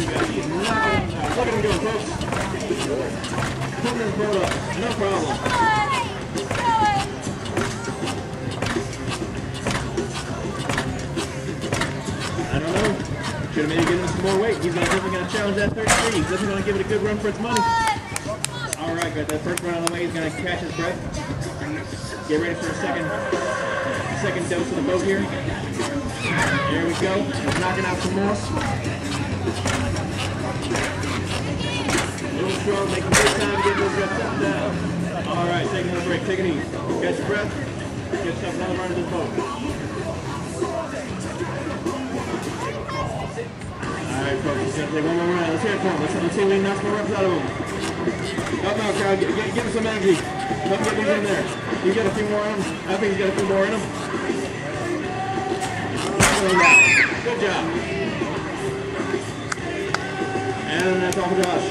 He's knocking him out. Look at him go, folks. Putting his boat up. No problem. I don't know. Should have maybe given him some more weight. He's definitely going to challenge that 33. He's definitely going to give it a good run for its money. All right, got that first run on the way. He's going to catch his breath. Get ready for a second dose of the boat here. There we go. He's knocking out some more. Little strong, making good time to get those reps up and down. All right, take another break. Take it easy. Catch your breath. Get yourself another run of this boat. All right, folks. He's going to take one more round. Let's hear it for him. Let's see if we can knock some more reps out of him. Help him out, crowd. Give him some energy. Help him get these in there. He's got a few more in him. I think he's got a few more in him. Good job. And that's all for Josh.